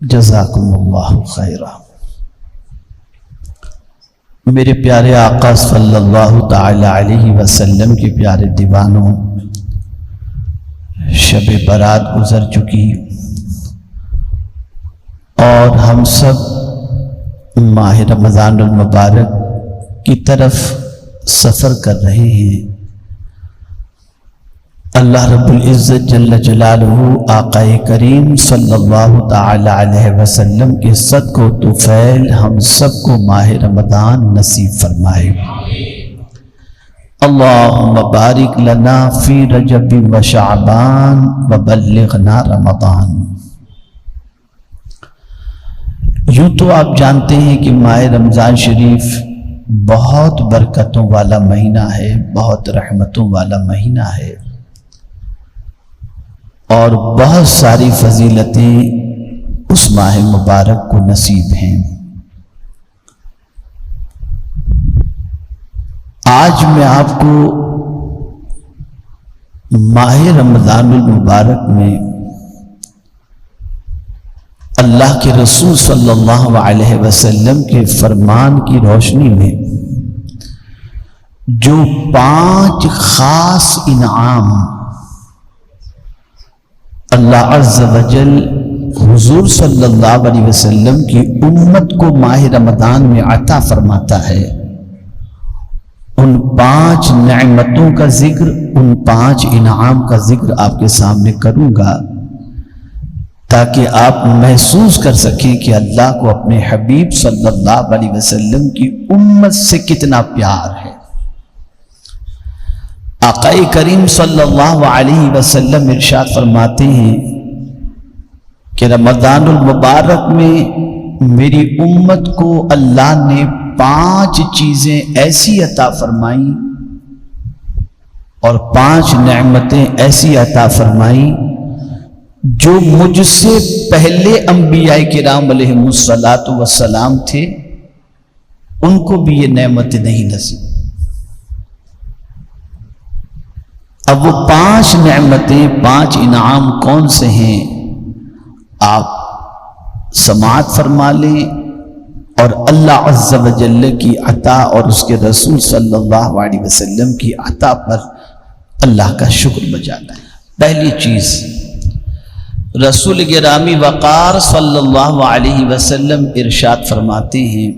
جزاکم اللہ خیرا۔ میرے پیارے آقا صلی اللہ تعالی علیہ وسلم کے پیارے دیوانوں، شب برات گزر چکی اور ہم سب ماہ رمضان المبارک کی طرف سفر کر رہے ہیں۔ اللہ رب العزت جل جلالہ آقا کریم صلی اللہ تعالی علیہ وسلم کے صدق و طفیل ہم سب کو ماہ رمضان نصیب فرمائے۔ اللہم بارک لنا فی رجب و شعبان وبلغنا رمضان۔ یوں تو آپ جانتے ہیں کہ ماہ رمضان شریف بہت برکتوں والا مہینہ ہے، بہت رحمتوں والا مہینہ ہے، اور بہت ساری فضیلتیں اس ماہ مبارک کو نصیب ہیں۔ آج میں آپ کو ماہ رمضان المبارک میں اللہ کے رسول صلی اللہ علیہ وسلم کے فرمان کی روشنی میں جو 5 خاص انعام اللہ عز و جل حضور صلی اللہ علیہ وسلم کی امت کو ماہ رمضان میں عطا فرماتا ہے، ان 5 نعمتوں کا ذکر، ان 5 انعام کا ذکر آپ کے سامنے کروں گا تاکہ آپ محسوس کر سکیں کہ اللہ کو اپنے حبیب صلی اللہ علیہ وسلم کی امت سے کتنا پیار ہے۔ آقا کریم صلی اللہ علیہ وسلم ارشاد فرماتے ہیں کہ رمضان المبارک میں میری امت کو اللہ نے 5 چیزیں ایسی عطا فرمائیں اور 5 نعمتیں ایسی عطا فرمائیں جو مجھ سے پہلے انبیاء کرام علیہم الصلاۃ والسلام تھے، ان کو بھی یہ نعمتیں نہیں نصیب۔ اب وہ 5 نعمتیں، 5 انعام کون سے ہیں آپ سماعت فرما لیں اور اللہ عز و جل کی عطا اور اس کے رسول صلی اللہ علیہ وسلم کی عطا پر اللہ کا شکر بجا لائیں۔ پہلی چیز، رسول گرامی وقار صلی اللہ علیہ وسلم ارشاد فرماتے ہیں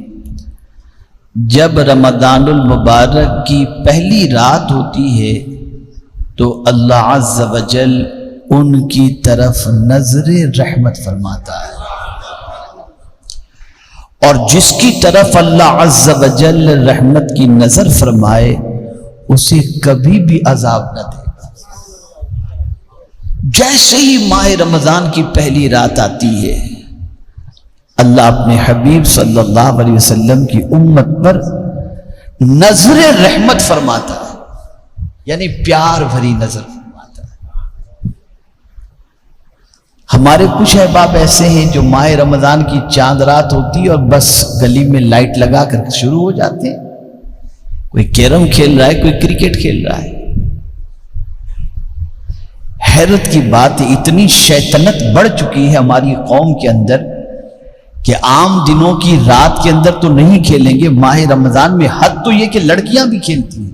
جب رمضان المبارک کی پہلی رات ہوتی ہے تو اللہ عز و جل ان کی طرف نظر رحمت فرماتا ہے، اور جس کی طرف اللہ عز و جل رحمت کی نظر فرمائے اسے کبھی بھی عذاب نہ دے گا۔ جیسے ہی ماہ رمضان کی پہلی رات آتی ہے اللہ اپنے حبیب صلی اللہ علیہ وسلم کی امت پر نظر رحمت فرماتا ہے، یعنی پیار بھری نظر فرماتا ہے۔ ہمارے کچھ احباب ایسے ہیں جو ماہ رمضان کی چاند رات ہوتی ہے اور بس گلی میں لائٹ لگا کر شروع ہو جاتے ہیں، کوئی کیرم کھیل رہا ہے، کوئی کرکٹ کھیل رہا ہے۔ حیرت کی بات ہے، اتنی شیطنت بڑھ چکی ہے ہماری قوم کے اندر کہ عام دنوں کی رات کے اندر تو نہیں کھیلیں گے، ماہ رمضان میں حد تو یہ کہ لڑکیاں بھی کھیلتی ہیں۔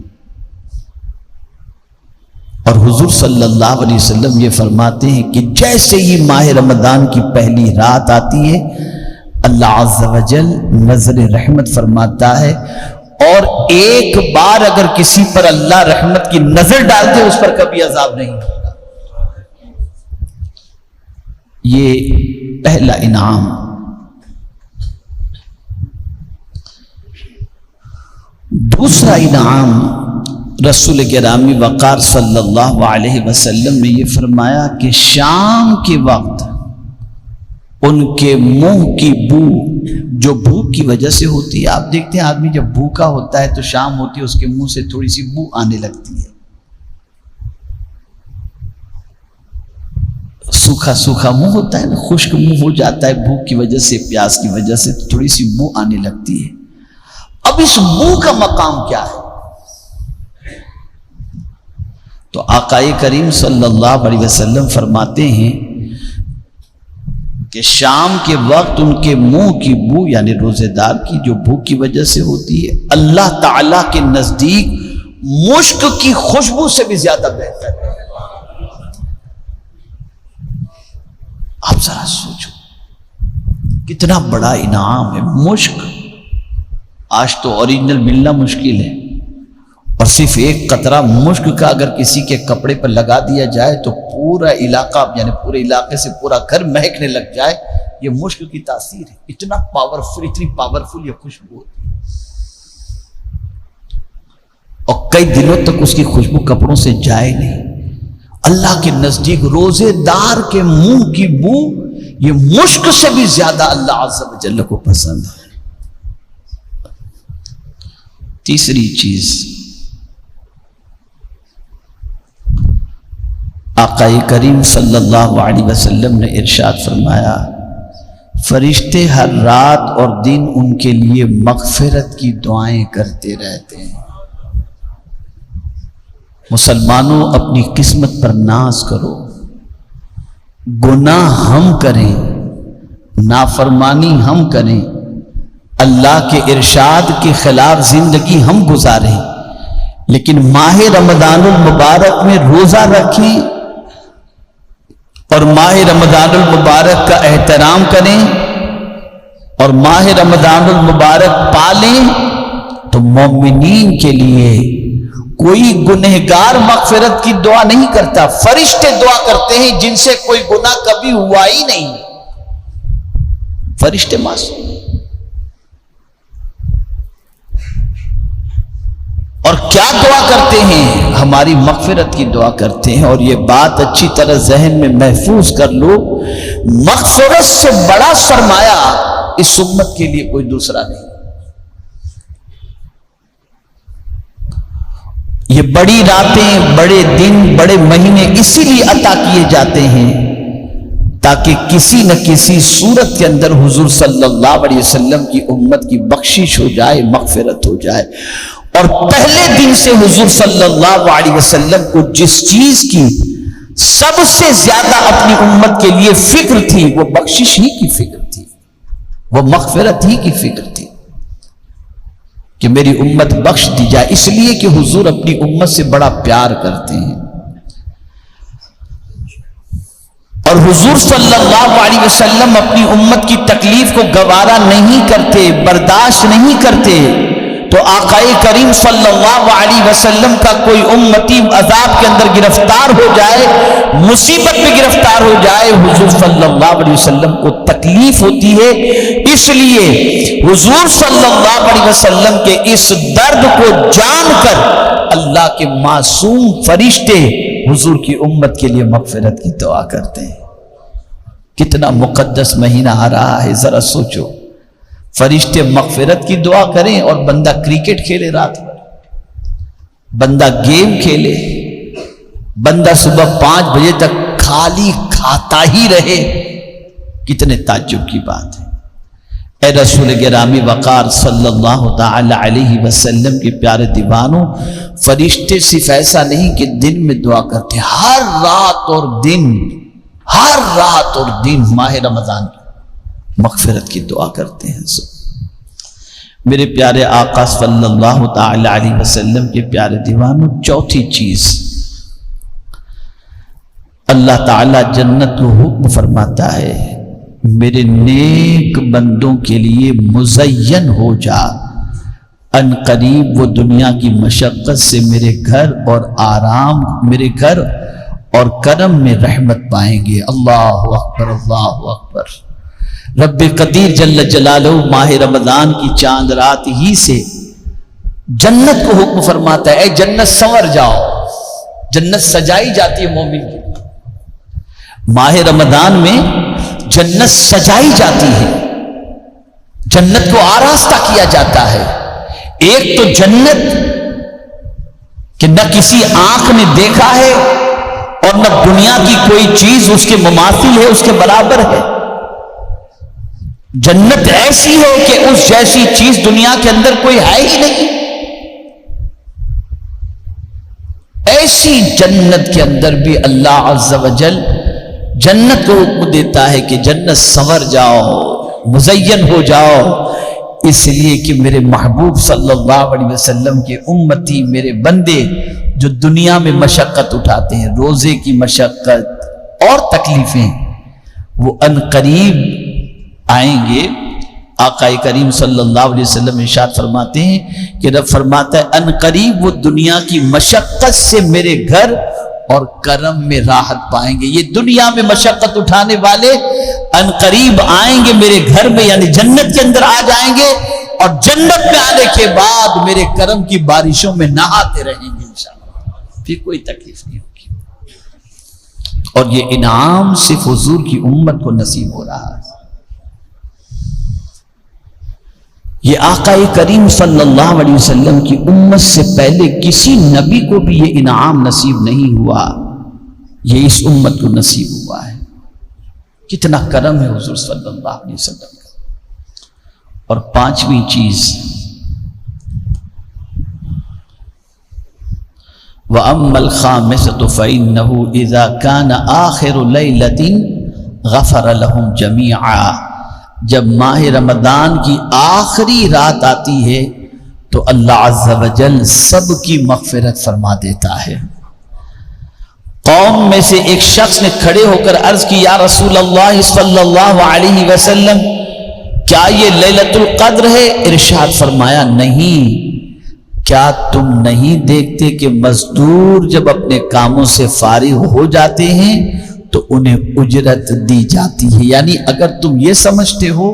اور حضور صلی اللہ علیہ وسلم یہ فرماتے ہیں کہ جیسے ہی ماہ رمضان کی پہلی رات آتی ہے اللہ عز و جل نظر رحمت فرماتا ہے، اور ایک بار اگر کسی پر اللہ رحمت کی نظر ڈالتے اس پر کبھی عذاب نہیں ہوگا۔ یہ پہلا انعام۔ دوسرا انعام، رسول گرامی وقار صلی اللہ علیہ وسلم نے یہ فرمایا کہ شام کے وقت ان کے منہ کی بو، جو بھوک کی وجہ سے ہوتی ہے، آپ دیکھتے ہیں آدمی جب بھوکا ہوتا ہے تو شام ہوتی ہے اس کے منہ سے تھوڑی سی بو آنے لگتی ہے، سوکھا سوکھا منہ ہوتا ہے نا، خشک منہ ہو جاتا ہے بھوک کی وجہ سے، پیاس کی وجہ سے تھوڑی سی بو آنے لگتی ہے۔ اب اس بو کا مقام کیا ہے؟ تو آقا کریم صلی اللہ علیہ وسلم فرماتے ہیں کہ شام کے وقت ان کے منہ کی بو یعنی روزے دار کی جو بو کی وجہ سے ہوتی ہے اللہ تعالیٰ کے نزدیک مشک کی خوشبو سے بھی زیادہ بہتر ہے۔ آپ ذرا سوچو کتنا بڑا انعام ہے مشک۔ آج تو اوریجنل ملنا مشکل ہے، اور صرف ایک قطرہ مشک کا اگر کسی کے کپڑے پر لگا دیا جائے تو پورا علاقہ یعنی پورے علاقے سے پورا گھر مہکنے لگ جائے۔ یہ مشک کی تاثیر ہے، اتنا پاورفل، اتنی پاورفل یہ خوشبو ہوتی ہے، اور کئی دنوں تک اس کی خوشبو کپڑوں سے جائے نہیں۔ اللہ کے نزدیک روزے دار کے منہ کی بو یہ مشک سے بھی زیادہ اللہ عز و جل کو پسند ہے۔ تیسری چیز، آقا کریم صلی اللہ علیہ وسلم نے ارشاد فرمایا فرشتے ہر رات اور دن ان کے لیے مغفرت کی دعائیں کرتے رہتے ہیں۔ مسلمانوں اپنی قسمت پر ناز کرو، گناہ ہم کریں، نافرمانی ہم کریں، اللہ کے ارشاد کے خلاف زندگی ہم گزاریں، لیکن ماہ رمضان المبارک میں روزہ رکھیں اور ماہ رمضان المبارک کا احترام کریں اور ماہ رمضان المبارک پالیں، تو مومنین کے لیے کوئی گنہگار مغفرت کی دعا نہیں کرتا، فرشتے دعا کرتے ہیں جن سے کوئی گناہ کبھی ہوا ہی نہیں، فرشتے معصوم۔ اور کیا دعا کرتے ہیں؟ ہماری مغفرت کی دعا کرتے ہیں، اور یہ بات اچھی طرح ذہن میں محفوظ کر لو، مغفرت سے بڑا سرمایہ اس امت کے لیے کوئی دوسرا نہیں۔ یہ بڑی راتیں، بڑے دن، بڑے مہینے اسی لیے عطا کیے جاتے ہیں تاکہ کسی نہ کسی صورت کے اندر حضور صلی اللہ علیہ وسلم کی امت کی بخشش ہو جائے، مغفرت ہو جائے۔ اور پہلے دن سے حضور صلی اللہ علیہ وسلم کو جس چیز کی سب سے زیادہ اپنی امت کے لیے فکر تھی وہ بخشش ہی کی فکر تھی، وہ مغفرت ہی کی فکر تھی کہ میری امت بخش دی جائے، اس لیے کہ حضور اپنی امت سے بڑا پیار کرتے ہیں۔ اور حضور صلی اللہ علیہ وسلم اپنی امت کی تکلیف کو گوارا نہیں کرتے، برداشت نہیں کرتے، تو آقا کریم صلی اللہ علیہ وسلم کا کوئی امتی عذاب کے اندر گرفتار ہو جائے، مصیبت میں گرفتار ہو جائے، حضور صلی اللہ علیہ وسلم کو تکلیف ہوتی ہے۔ اس لیے حضور صلی اللہ علیہ وسلم کے اس درد کو جان کر اللہ کے معصوم فرشتے حضور کی امت کے لیے مغفرت کی دعا کرتے ہیں۔ کتنا مقدس مہینہ آ رہا ہے، ذرا سوچو، فرشتے مغفرت کی دعا کریں اور بندہ کرکٹ کھیلے رات بھر، بندہ گیم کھیلے، بندہ صبح 5 بجے تک خالی کھاتا ہی رہے، کتنے تعجب کی بات ہے۔ اے رسول گرامی وقار صلی اللہ تعالی علیہ وسلم کے پیارے دیوانوں، فرشتے صرف ایسا نہیں کہ دن میں دعا کرتے، ہر رات اور دن، ہر رات اور دن ماہ رمضان مغفرت کی دعا کرتے ہیں۔ میرے پیارے آقا صلی اللہ تعالی علیہ وسلم کے پیارے دیوانوں، چوتھی چیز، اللہ تعالی جنت کو حکم فرماتا ہے میرے نیک بندوں کے لیے مزین ہو جا، ان قریب وہ دنیا کی مشقت سے میرے گھر اور آرام، میرے گھر اور کرم میں رحمت پائیں گے۔ اللہ اکبر، اللہ اکبر۔ رب قدیر جل جلالہ ماہ رمضان کی چاند رات ہی سے جنت کو حکم فرماتا ہے، اے جنت سنور جاؤ، جنت سجائی جاتی ہے مومن کی، ماہ رمضان میں جنت سجائی جاتی ہے، جنت کو آراستہ کیا جاتا ہے۔ ایک تو جنت کہ نہ کسی آنکھ نے دیکھا ہے اور نہ دنیا کی کوئی چیز اس کے مماثل ہے، اس کے برابر ہے۔ جنت ایسی ہے کہ اس جیسی چیز دنیا کے اندر کوئی ہے ہی نہیں۔ ایسی جنت کے اندر بھی اللہ عز و جل جنت کو حکم دیتا ہے کہ جنت سنور جاؤ، مزین ہو جاؤ، اس لیے کہ میرے محبوب صلی اللہ علیہ وسلم کے امتی، میرے بندے جو دنیا میں مشقت اٹھاتے ہیں، روزے کی مشقت اور تکلیفیں، وہ ان قریب آئیں گے۔ آقا کریم صلی اللہ علیہ وسلم ارشاد فرماتے ہیں کہ رب فرماتا ہے ان قریب وہ دنیا کی مشقت سے میرے گھر اور کرم میں راحت پائیں گے۔ یہ دنیا میں مشقت اٹھانے والے ان قریب آئیں گے میرے گھر میں، یعنی جنت کے اندر آ جائیں گے، اور جنت میں آنے کے بعد میرے کرم کی بارشوں میں نہاتے رہیں گے انشاءاللہ، پھر کوئی تکلیف نہیں ہوگی۔ اور یہ انعام صرف حضور کی امت کو نصیب ہو رہا ہے۔ یہ آقا کریم صلی اللہ علیہ وسلم کی امت سے پہلے کسی نبی کو بھی یہ انعام نصیب نہیں ہوا، یہ اس امت کو نصیب ہوا ہے۔ کتنا کرم ہے حضور صلی اللہ علیہ وسلم کا۔ اور پانچویں چیز، وَأَمَّا الْخَامِسَةُ فَإِنَّهُ إِذَا كَانَ آخِرُ لَيْلَةٍ غَفَرَ لَهُمْ جَمِيعًا، جب ماہ رمضان کی آخری رات آتی ہے تو اللہ عز و جل سب کی مغفرت فرما دیتا ہے۔ قوم میں سے ایک شخص نے کھڑے ہو کر عرض کی، یا رسول اللہ صلی اللہ علیہ وسلم، کیا یہ لیلۃ القدر ہے؟ ارشاد فرمایا، نہیں۔ کیا تم نہیں دیکھتے کہ مزدور جب اپنے کاموں سے فارغ ہو جاتے ہیں تو انہیں اجرت دی جاتی ہے؟ یعنی اگر تم یہ سمجھتے ہو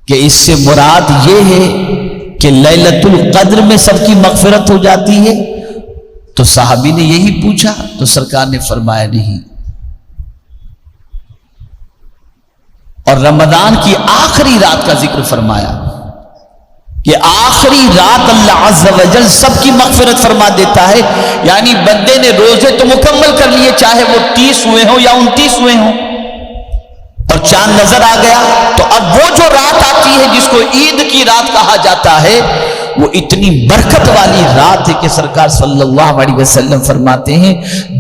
کہ اس سے مراد یہ ہے کہ لیلۃ القدر میں سب کی مغفرت ہو جاتی ہے تو صحابی نے یہی پوچھا تو سرکار نے فرمایا نہیں، اور رمضان کی آخری رات کا ذکر فرمایا کہ آخری رات اللہ عز و جل سب کی مغفرت فرما دیتا ہے۔ یعنی بندے نے روزے تو مکمل کر لیے، چاہے وہ 30 ہوئے ہوں یا 29 ہوئے ہوں، اور چاند نظر آ گیا، تو اب وہ جو رات آتی ہے جس کو عید کی رات کہا جاتا ہے، وہ اتنی برکت والی رات ہے کہ سرکار صلی اللہ علیہ وسلم فرماتے ہیں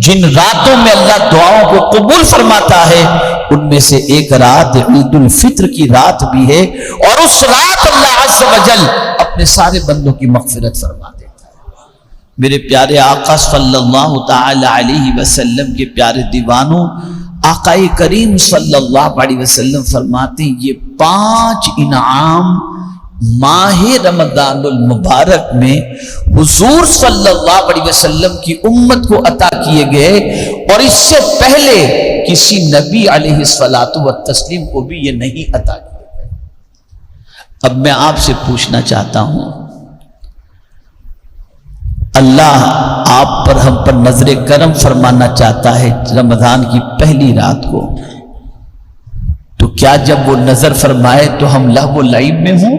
جن راتوں میں اللہ دعاؤں کو قبول فرماتا ہے ان میں سے ایک رات عید الفطر کی رات بھی ہے، اور اس رات اللہ عز و جل اپنے سارے بندوں کی مغفرت فرما دیتا ہے۔ میرے پیارے آقا صلی اللہ تعالی علیہ وسلم کے پیارے دیوانوں، آقا کریم صلی اللہ علیہ وسلم فرماتے ہیں یہ 5 انعام ماہ رمضان المبارک میں حضور صلی اللہ علیہ وسلم کی امت کو عطا کیے گئے، اور اس سے پہلے کسی نبی علیہ الصلاۃ والتسلیم کو بھی یہ نہیں عطا کیے گئے۔ اب میں آپ سے پوچھنا چاہتا ہوں، اللہ آپ پر، ہم پر نظر کرم فرمانا چاہتا ہے رمضان کی پہلی رات کو، تو کیا جب وہ نظر فرمائے تو ہم لہو و لعب میں ہوں؟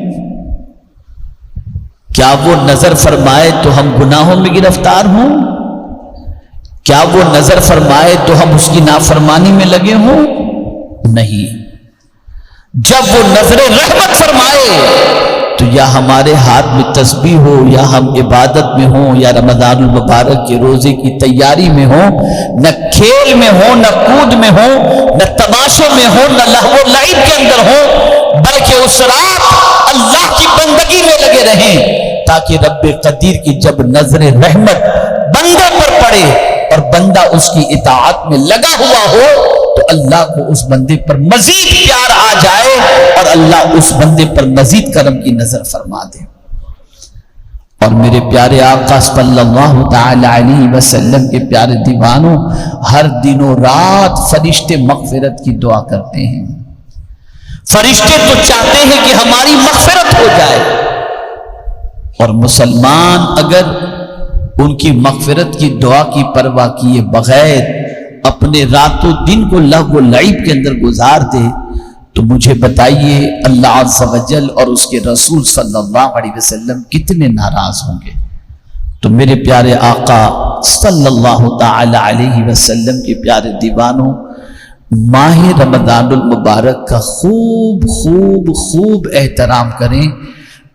کیا وہ نظر فرمائے تو ہم گناہوں میں گرفتار ہوں؟ کیا وہ نظر فرمائے تو ہم اس کی نافرمانی میں لگے ہوں؟ نہیں۔ جب وہ نظر رحمت فرمائے تو یا ہمارے ہاتھ میں تسبیح ہو، یا ہم عبادت میں ہوں، یا رمضان المبارک کے روزے کی تیاری میں ہوں، نہ کھیل میں ہوں، نہ کود میں ہوں، نہ تماشوں میں ہوں، نہ لہو و لعب کے اندر ہوں، بلکہ اس رات اللہ کی بندگی میں لگے رہیں، تاکہ رب قدیر کی جب نظر رحمت بندے پر پڑے اور بندہ اس کی اطاعت میں لگا ہوا ہو تو اللہ کو اس بندے پر مزید پیار آ جائے اور اللہ اس بندے پر مزید کرم کی نظر فرما دے۔ اور میرے پیارے آقا صلی اللہ تعالی علیہ وسلم کے پیارے دیوانوں، ہر دن و رات فرشتے مغفرت کی دعا کرتے ہیں۔ فرشتے تو چاہتے ہیں کہ ہماری مغفرت ہو جائے، اور مسلمان اگر ان کی مغفرت کی دعا کی پرواہ کیے بغیر اپنے رات و دن کو لہو و لعب کے اندر گزار دے تو مجھے بتائیے اللہ عز و جل اور اس کے رسول صلی اللہ علیہ وسلم کتنے ناراض ہوں گے۔ تو میرے پیارے آقا صلی اللہ تعالی علیہ وسلم کے پیارے دیوانوں، ماہ رمضان المبارک کا خوب خوب خوب احترام کریں،